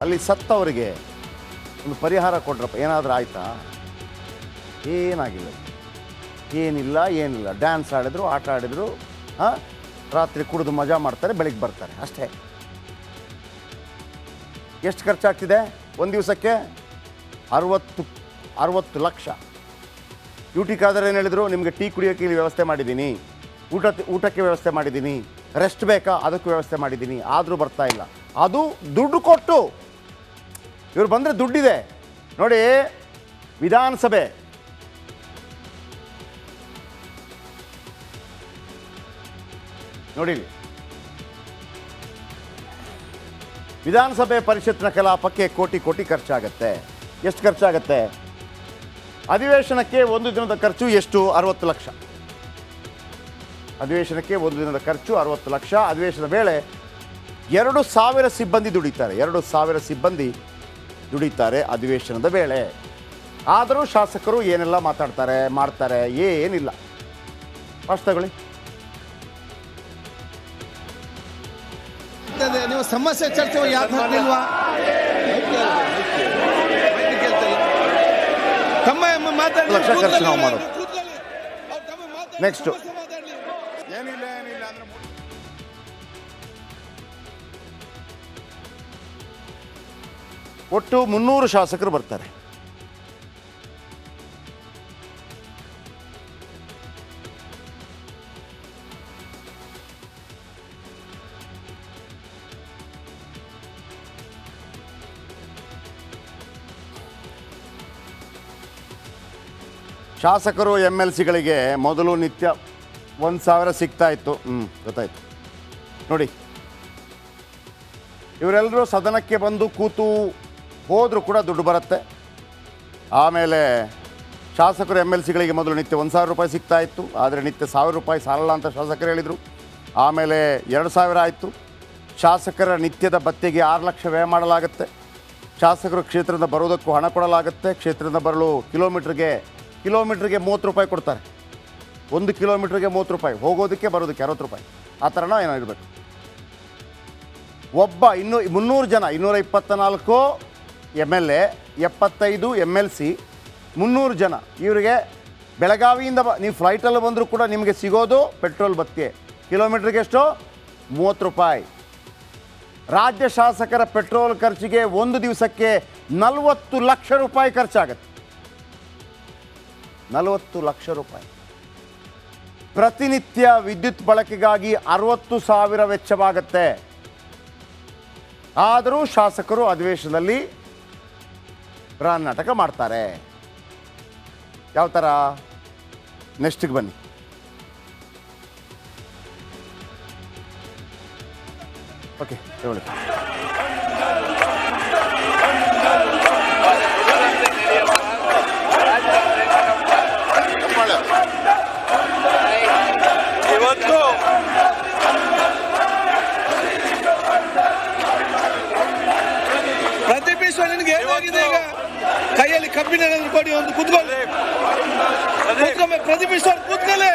ಅಲ್ಲಿ ಸತ್ತವರಿಗೆ ಒಂದು ಪರಿಹಾರ ಕೊಡ್ರಪ್ಪ, ಏನಾದರೂ ಆಯ್ತಾ? ಏನಾಗಿಲ್ಲ, ಏನಿಲ್ಲ. ಡ್ಯಾನ್ಸ್ ಆಡಿದ್ರು, ಆಟ ಆಡಿದ್ರು, ರಾತ್ರಿ ಕುಡಿದು ಮಜಾ ಮಾಡ್ತಾರೆ, ಬೆಳಿಗ್ಗೆ ಬರ್ತಾರೆ ಅಷ್ಟೇ. ಎಷ್ಟು ಖರ್ಚಾಗ್ತಿದೆ ಒಂದು ದಿವಸಕ್ಕೆ? 60 ಲಕ್ಷ. ಊಟಕ್ಕಾದರೆ ಏನು ಹೇಳಿದ್ರು, ನಿಮಗೆ ಟೀ ಕುಡಿಯೋಕ್ಕೆ ಇಲ್ಲಿ ವ್ಯವಸ್ಥೆ ಮಾಡಿದ್ದೀನಿ, ಊಟಕ್ಕೆ ವ್ಯವಸ್ಥೆ ಮಾಡಿದ್ದೀನಿ, ರೆಸ್ಟ್ ಬೇಕಾ ಅದಕ್ಕೂ ವ್ಯವಸ್ಥೆ ಮಾಡಿದ್ದೀನಿ, ಆದರೂ ಬರ್ತಾ ಇಲ್ಲ. ಅದು ದುಡ್ಡು ಕೊಟ್ಟು. ಇವರು ಬಂದರೆ ದುಡ್ಡಿದೆ ನೋಡಿ. ವಿಧಾನಸಭೆ ನೋಡಿ, ವಿಧಾನಸಭೆ ಪರಿಷತ್ನ ಕಲಾಪಕ್ಕೆ ಕೋಟಿ ಖರ್ಚಾಗತ್ತೆ. ಎಷ್ಟು ಖರ್ಚಾಗತ್ತೆ? ಅಧಿವೇಶನಕ್ಕೆ ಒಂದು ದಿನದ ಖರ್ಚು ಎಷ್ಟು? 60 ಲಕ್ಷ. ಅಧಿವೇಶನಕ್ಕೆ ಒಂದು ದಿನದ ಖರ್ಚು 60 ಲಕ್ಷ. ಅಧಿವೇಶನ ವೇಳೆ 2,000 ಸಿಬ್ಬಂದಿ ದುಡಿತಾರೆ. 2,000 ಸಿಬ್ಬಂದಿ ದುಡಿತಾರೆ ಅಧಿವೇಶನದ ವೇಳೆ. ಆದರೂ ಶಾಸಕರು ಏನೆಲ್ಲ ಮಾಡ್ತಾರೆ, ಏನಿಲ್ಲ. ಫಸ್ಟ್ ತಗೊಳ್ಳಿ. ನೀವು ಸಮಸ್ಯೆ ಚರ್ಚೆ ಯಾಕೆ ಹಾಕ್ಲಿಲ್ವಾ? ಲಕ್ಷ ಖರ್ಚು ನಾವು ಮಾಡೋದು. ನೆಕ್ಸ್ಟ್ ಒಟ್ಟು 300 ಶಾಸಕರು ಬರ್ತಾರೆ. ಶಾಸಕರು MLCಗಳಿಗೆ ಮೊದಲು ನಿತ್ಯ 1,000 ಸಿಗ್ತಾ ಇತ್ತು. ಗೊತ್ತಾಯ್ತು ನೋಡಿ. ಇವರೆಲ್ಲರೂ ಸದನಕ್ಕೆ ಬಂದು ಕೂತು ಹೋದರೂ ಕೂಡ ದುಡ್ಡು ಬರುತ್ತೆ. ಆಮೇಲೆ ಶಾಸಕರು MLCಗಳಿಗೆ ಮೊದಲು ನಿತ್ಯ 1,000 ರೂಪಾಯಿ ಸಿಗ್ತಾ ಇತ್ತು. ಆದರೆ ನಿತ್ಯ 1,000 ರೂಪಾಯಿ ಸಾಲಲ್ಲ ಅಂತ ಶಾಸಕರು ಹೇಳಿದರು. ಆಮೇಲೆ 2,000 ಆಯಿತು. ಶಾಸಕರ ನಿತ್ಯದ ಭತ್ಯೆಗೆ 6 ಲಕ್ಷ ವ್ಯಯ ಮಾಡಲಾಗುತ್ತೆ. ಶಾಸಕರು ಕ್ಷೇತ್ರದಿಂದ ಬರೋದಕ್ಕೂ ಹಣ ಕೊಡಲಾಗುತ್ತೆ. ಕ್ಷೇತ್ರದಿಂದ ಬರಲು ಕಿಲೋಮೀಟ್ರಿಗೆ 30 ರೂಪಾಯಿ ಕೊಡ್ತಾರೆ. 1 ಕಿಲೋಮೀಟ್ರಿಗೆ 30 ರೂಪಾಯಿ, ಹೋಗೋದಕ್ಕೆ ಬರೋದಕ್ಕೆ 60 ರೂಪಾಯಿ. ಆ ಥರನೋ ಏನೋ ಇರಬೇಕು. ಒಬ್ಬ 300 ಜನ, 224 MLA, 75 MLC, 300 ಜನ. ಇವರಿಗೆ ಬೆಳಗಾವಿಯಿಂದ ನೀವು ಫ್ಲೈಟಲ್ಲಿ ಬಂದರೂ ಕೂಡ ನಿಮಗೆ ಸಿಗೋದು ಪೆಟ್ರೋಲ್ ಭತ್ಯೆ. ಕಿಲೋಮೀಟ್ರಿಗೆ ಎಷ್ಟು? 30 ರೂಪಾಯಿ. ರಾಜ್ಯ ಶಾಸಕರ ಪೆಟ್ರೋಲ್ ಖರ್ಚಿಗೆ ಒಂದು ದಿವಸಕ್ಕೆ 40 ಲಕ್ಷ ರೂಪಾಯಿ ಖರ್ಚಾಗತ್ತೆ. 40 ಲಕ್ಷ ರೂಪಾಯಿ. ಪ್ರತಿನಿತ್ಯ ವಿದ್ಯುತ್ ಬಳಕೆಗಾಗಿ 60,000 ವೆಚ್ಚವಾಗತ್ತೆ. ಆದರೂ ಶಾಸಕರು ಅಧಿವೇಶನದಲ್ಲಿ ನಾಟಕ ಮಾಡ್ತಾರೆ. ಯಾವ ಥರ? ನೆಕ್ಸ್ಟಿಗೆ ಬನ್ನಿ. ಓಕೆ ಹೇಳಿ. ಇವತ್ತು ಪ್ರತಿಪಕ್ಷ ನಿನಗೆ ಏನಾಗಿದೆ? ಈಗ ಕೈಯಲ್ಲಿ ಕಬ್ಬಿನ ಕೊಡಿ, ಒಂದು ಕೂತ್ಕೊಳ್ಳಿ. ಪ್ರತಿಪಕ್ಷ ಕೂತ್ಕೊಳ್ಳಿ,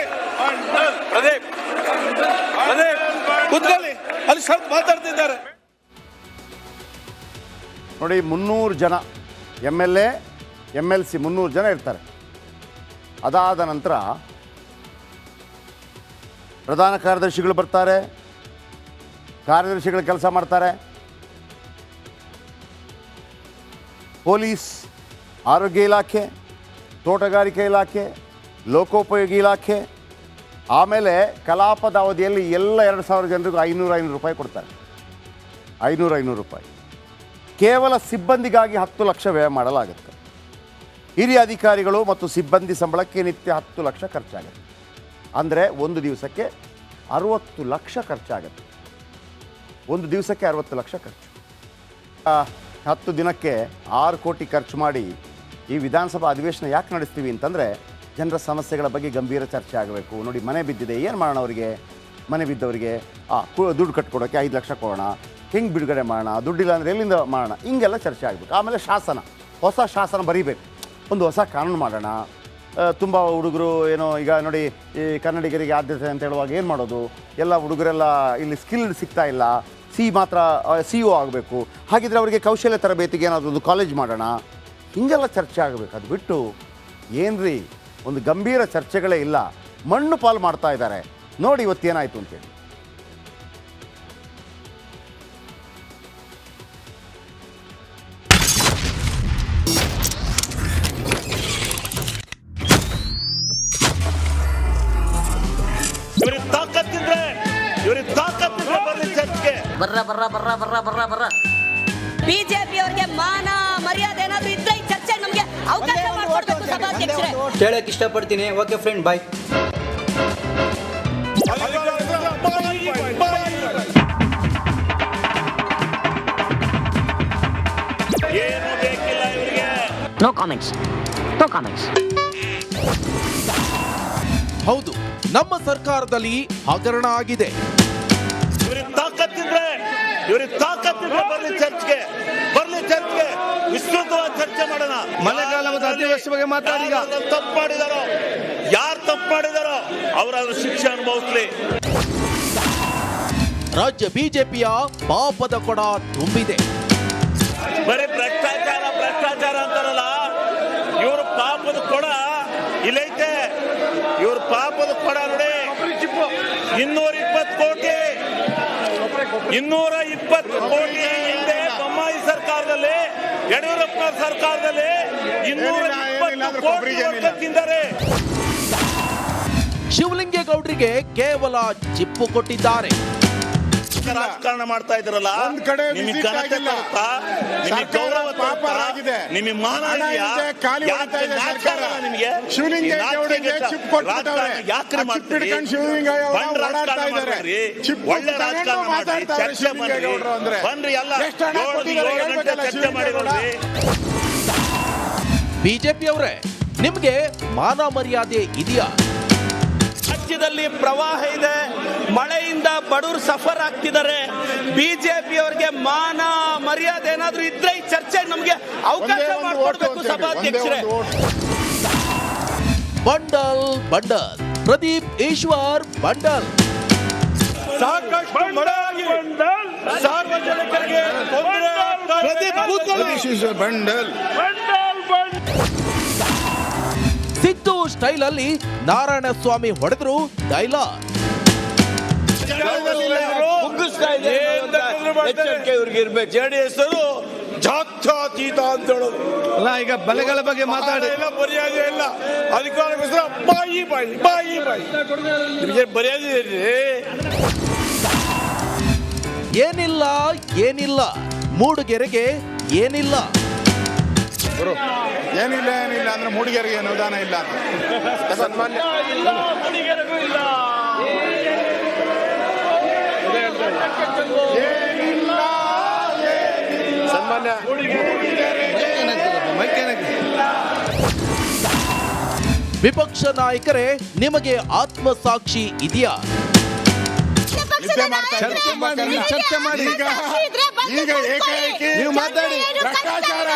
ಕೂತ್ಕೊಳ್ಳಿ. ಅಲ್ಲಿ ಸ್ವಲ್ಪ ಮಾತಾಡ್ತಿದ್ದಾರೆ ನೋಡಿ. 300 ಜನ MLA, MLC 300 ಜನ ಇರ್ತಾರೆ. ಅದಾದ ನಂತರ ಪ್ರಧಾನ ಕಾರ್ಯದರ್ಶಿಗಳು ಬರ್ತಾರೆ. ಕಾರ್ಯದರ್ಶಿಗಳು ಕೆಲಸ ಮಾಡ್ತಾರೆ. ಪೊಲೀಸ್, ಆರೋಗ್ಯ ಇಲಾಖೆ, ತೋಟಗಾರಿಕೆ ಇಲಾಖೆ, ಲೋಕೋಪಯೋಗಿ ಇಲಾಖೆ, ಆಮೇಲೆ ಕಲಾಪದ ಅವಧಿಯಲ್ಲಿ ಎಲ್ಲ 2,000 ಜನರಿಗೂ 500 ರೂಪಾಯಿ ಕೊಡ್ತಾರೆ. 500 ರೂಪಾಯಿ. ಕೇವಲ ಸಿಬ್ಬಂದಿಗಾಗಿ 10 ಲಕ್ಷ ವ್ಯಯ ಮಾಡಲಾಗುತ್ತೆ. ಹಿರಿಯ ಅಧಿಕಾರಿಗಳು ಮತ್ತು ಸಿಬ್ಬಂದಿ ಸಂಬಳಕ್ಕೆ ನಿತ್ಯ 10 ಲಕ್ಷ ಖರ್ಚಾಗುತ್ತೆ. ಅಂದರೆ ಒಂದು ದಿವಸಕ್ಕೆ 60 ಲಕ್ಷ ಖರ್ಚಾಗುತ್ತೆ. ಒಂದು ದಿವಸಕ್ಕೆ 60 ಲಕ್ಷ ಖರ್ಚು. 10 ದಿನಕ್ಕೆ 6 ಕೋಟಿ ಖರ್ಚು ಮಾಡಿ ಈ ವಿಧಾನಸಭಾ ಅಧಿವೇಶನ ಯಾಕೆ ನಡೆಸ್ತೀವಿ ಅಂತಂದರೆ, ಜನರ ಸಮಸ್ಯೆಗಳ ಬಗ್ಗೆ ಗಂಭೀರ ಚರ್ಚೆ ಆಗಬೇಕು. ನೋಡಿ, ಮನೆ ಬಿದ್ದಿದೆ, ಏನು ಮಾಡೋಣ ಅವರಿಗೆ? ಮನೆ ಬಿದ್ದವರಿಗೆ ದುಡ್ಡು ಕಟ್ಕೊಡೋಕ್ಕೆ 5 ಲಕ್ಷ ಕೊಡೋಣ, ಹೆಂಗೆ ಬಿಡುಗಡೆ ಮಾಡೋಣ, ದುಡ್ಡಿಲ್ಲ ಅಂದರೆ ಎಲ್ಲಿಂದ ಮಾಡೋಣ, ಹಿಂಗೆಲ್ಲ ಚರ್ಚೆ ಆಗಬೇಕು. ಆಮೇಲೆ ಶಾಸನ, ಹೊಸ ಶಾಸನ ಬರೀಬೇಕು, ಒಂದು ಹೊಸ ಕಾನೂನು ಮಾಡೋಣ. ತುಂಬ ಹುಡುಗರು ಏನೋ ಈಗ ನೋಡಿ, ಈ ಕನ್ನಡಿಗರಿಗೆ ಆದ್ಯತೆ ಅಂತ ಹೇಳುವಾಗ ಏನು ಮಾಡೋದು? ಎಲ್ಲ ಹುಡುಗರೆಲ್ಲ ಇಲ್ಲಿ ಸ್ಕಿಲ್ಡ್ ಸಿಗ್ತಾ ಇಲ್ಲ, ಮಾತ್ರ CEO ಆಗಬೇಕು, ಹಾಗಿದ್ರೆ ಅವರಿಗೆ ಕೌಶಲ್ಯ ತರಬೇತಿಗೆ ಏನಾದರೂ ಒಂದು ಕಾಲೇಜ್ ಮಾಡೋಣ, ಹಿಂಗೆಲ್ಲ ಚರ್ಚೆ ಆಗಬೇಕು. ಅದು ಬಿಟ್ಟು ಏನ್ರಿ ಒಂದು ಗಂಭೀರ ಚರ್ಚೆಗಳೇ ಇಲ್ಲ, ಮಣ್ಣು ಪಾಲು ಮಾಡ್ತಾ ಇದ್ದಾರೆ. ನೋಡಿ ಇವತ್ತೇನಾಯಿತು ಅಂತೇಳಿ. ಬಿಜೆಪಿ ಅವರಿಗೆ ಮಾನ ಮರ್ಯಾದೆ ಏನಾದ್ರೂ ಇದ್ರೆ ಈ ಚರ್ಚೆ ನಮಗೆ ಅವಕಾಶ ಮಾಡಿಕೊಡ್ಬೇಕು ಸಭಾಧ್ಯಕ್ಷರೇ. ಕೇಳಕ್ ಇಷ್ಟಪಡ್ತೀನಿ. Okay friend, bye. No comments. ಹೌದು, ನಮ್ಮ ಸರ್ಕಾರದಲ್ಲಿ ಹಗರಣ ಆಗಿದೆ. ಇವ್ರಿಗೆ ತಾಕತ್ತಿದ್ರೆ ಬರ್ಲಿ ಚರ್ಚ್ಗೆ ವಿಸ್ತೃತವಾದ ಚರ್ಚೆ ಮಾಡೋಣ. ಮಳೆಗಾಲ ಮತ್ತು ಅಧಿವೇಶನ ಬಗ್ಗೆ ಮಾತಾಡಿ. ಯಾರು ತಪ್ಪು ಮಾಡಿದಾರೋ ಅವರಾದ್ರೂ ಶಿಕ್ಷೆ ಅನುಭವಿಸ್ಲಿ. ರಾಜ್ಯ ಬಿಜೆಪಿಯ ಪಾಪದ ಕೊಡ ತುಂಬಿದೆ. ಬರೀ ಭ್ರಷ್ಟಾಚಾರ ಅಂತಾರಲ್ಲ, ಇವ್ರ ಪಾಪದ ಕೊಡ ಇಲ್ಲೈತೆ. ಇವ್ರ ಪಾಪದ ಕೊಡ ನೋಡಿ, 220 ಕೋಟಿ ಹಿಂದೆ ಬೊಮ್ಮಾಯಿ ಸರ್ಕಾರದಲ್ಲಿ, ಯಡಿಯೂರಪ್ಪ ಸರ್ಕಾರದಲ್ಲಿ 220 ಕೋಟಿ ತಿಂದರೆ. ಶಿವಲಿಂಗೇಗೌಡರಿಗೆ ಕೇವಲ ಚಿಪ್ಪು ಕೊಟ್ಟಿದ್ದಾರೆ. ರಾಜಕಾರಣ ಮಾಡ್ತಾ ಇದ್ರಲ್ಲ, ನಿಮಗೆ ಘನತೆ ತರುತ್ತಾ, ನಿಮಗೆ ಗೌರವ ತರುತ್ತಾ, ನಿಮಗೆ ಮಾನ ಇದೆಯಾ? ನಿಮಗೆ ಯಾಕ್ರೆ ಮಾಡ್ತೀರಿ? ಬಂದ್ ರಾಜಕಾರಣ ಮಾಡ್ರಿ, ಒಳ್ಳೆ ರಾಜಕಾರಣ ಮಾಡ್ರಿ, ಚರ್ಚೆ ಮಾಡ್ರಿ, ಬನ್ರಿ ಎಲ್ಲ 7 ಗಂಟೆ ಚರ್ಚೆ ಮಾಡಿರೋದ್ರಿ. ಬಿಜೆಪಿ ಅವರೇ, ನಿಮ್ಗೆ ಮಾನ ಮರ್ಯಾದೆ ಇದೆಯಾ? ರಾಜ್ಯದಲ್ಲಿ ಪ್ರವಾಹ ಇದೆ, ಮಳೆಯಿಂದ ಬಡವರು ಸಫರ್ ಆಗ್ತಿದ್ದಾರೆ. ಬಿಜೆಪಿ ಅವರಿಗೆ ಮಾನ ಮರ್ಯಾದೆ ಏನಾದ್ರೂ ಇದ್ರೆ ಈ ಚರ್ಚೆ ನಮಗೆ ಅವಕಾಶ ಮಾಡಿಕೊಡ್ಬೇಕು ಸಭಾಧ್ಯಕ್ಷರೇ. Bundle Pradeep Eshwar bundle. ಸಾಕಷ್ಟು ಮಳೆಯಾಗಿ ಸಾರ್ವಜನಿಕರಿಗೆ ಬಂಡಲ್ ಸಿದ್ದು ಸ್ಟೈಲ್ ಅಲ್ಲಿ ನಾರಾಯಣ ಸ್ವಾಮಿ ಹೊಡೆದ್ರು ಡೈಲಾಗ್. JDS ಜಾತ್ಯತೀತ ಅಂತ ಹೇಳೋದು ಅಲ್ಲ. ಈಗ ಬಲೆಗಳ ಬಗ್ಗೆ ಮಾತಾಡಿ. ಮರ್ಯಾದೆ ಇಲ್ಲ, ಅಧಿಕಾರಕ್ಕೋಸ್ಕರ ಬಾಯಿ ನಿಮಗೆ ಮರ್ಯಾದೆ ಏನಿಲ್ಲ ಮೂಡುಗೆರೆಗೆ ಏನಿಲ್ಲ. ಏನಿಲ್ಲ ಅಂದ್ರೆ ಮೂಡಿಗೆರೆಗೆ ಅನುದಾನ ಇಲ್ಲ. ಸನ್ಮಾನ್ಯ ವಿಪಕ್ಷ ನಾಯಕರೇ, ನಿಮಗೆ ಆತ್ಮಸಾಕ್ಷಿ ಇದೆಯಾ? ಚರ್ಚೆ ಮಾಡಿ. ಈಗ ಏಕಾಏಕಿ ನೀವು ಮಾತಾಡಿ. ಭ್ರಷ್ಟಾಚಾರ